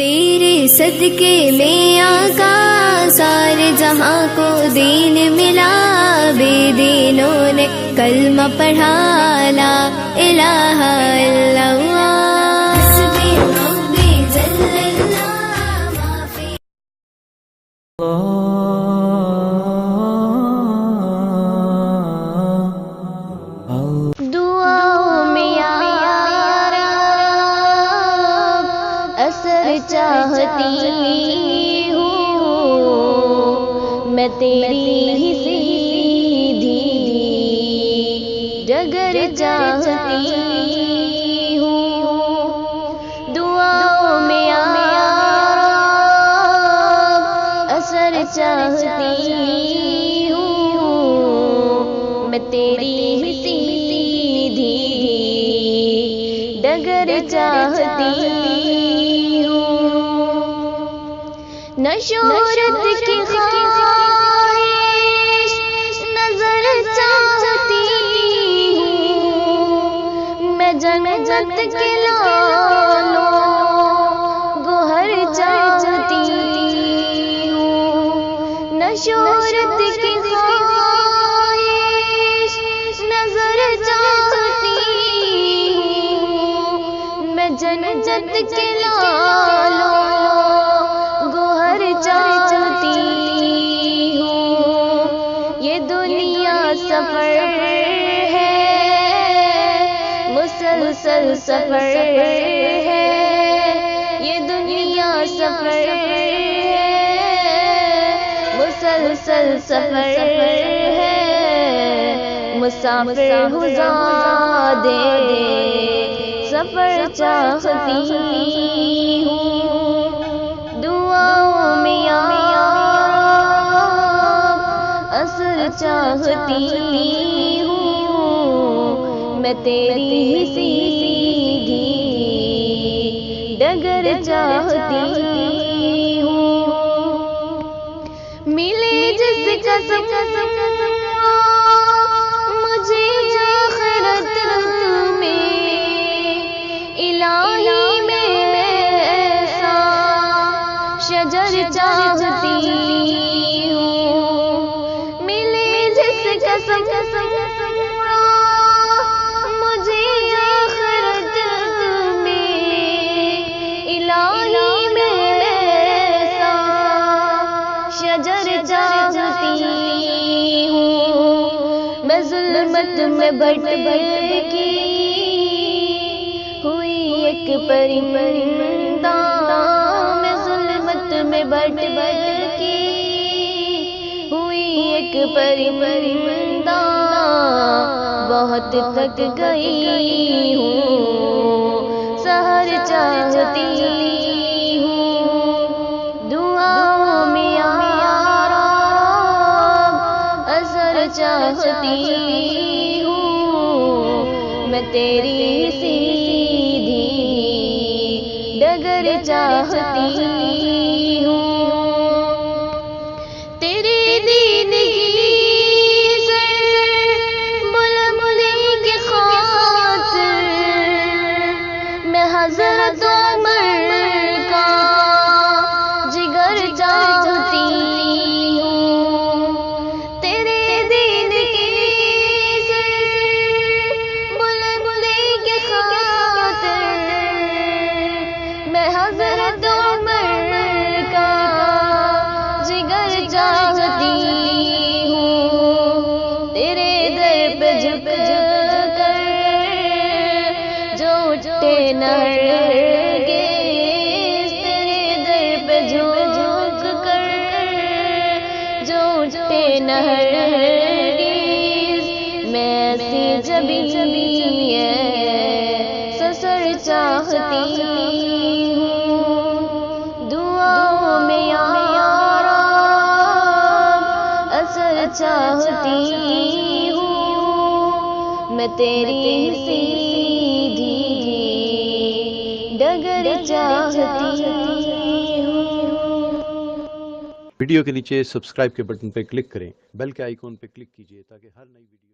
تیرے صدقے میں آقا سارے جہاں کو دین ملا، بے دینوں نے کلمہ پڑھا لا الہ الا اللہ، حسبی ربی جل اللہ ما فی دعاؤں میں یا رب اثر چاہتی ہوں، میں تیری ہی سیدھی ڈگر چاہتی ہوں، دعاؤں میں یا رب اثر چاہتی ہوں، میں تیری ہی سیدھی ڈگر چاہتی ہوں، نہ شہرت کی خواہش نظر چاہتی ہوں، میں جنت کے لالوں گوہر چاہتی ہوں، نہ شہرت کی خواہش نظر چاہتی ہوں، میں جنت کے لالوں گوہر چاہتی ہوں، یہ دنیا سفر ہے مسلسل سفر ہے، یہ دنیا سفر ہے مسلسل سفر ہے، مسافر ہوں زیادہ سفر چاہتی ہوں، دعاؤں میں یا رب اثر چاہتی ہوں، میں تیری ہی سیدھی ڈگر چاہتی ہوں، ملے جس قسم مجھے آخرت میں الہی میں ایسا شجر چاہتی ہوں، ملے جس قسم مجھے آخرت میں الہی میں ایسا شجر چاہتی ہوں، میں ظلمت میں بٹ کے ہوئی ایک پرندہ، میں ظلمت میں بٹ کے ہوئی ایک پرندہ، بہت تک گئی ہوں سحر چاہتی ہوں، دعاؤں میں یا رب اثر چاہتی ہوں، میں تیری سیدھی ڈگر چاہتی ہوں، تیرے دین کی بلندی کی خاطر میں حضرت عمر کا جگر چاہتی ہوں، تیرے دین کی بلندی کی خاطر میں حضرت عمر کا جگر چاہتی ہوں، تیرے در پہ جھک کر جو اٹھے نہ ہرگز، تیرے در پہ جھک کر جو اٹھے نہ ہرگز، میں ایسی جبی سسر چاہتی ہوں، دعاؤں میں یا رب اثر چاہتی ہوں، میں تیری سیدھی ڈگر چاہتی ہوں۔ ویڈیو کے نیچے سبسکرائب کے بٹن پہ کلک کریں، بیل کے آئیکن پہ کلک کیجئے تاکہ ہر نئی ویڈیو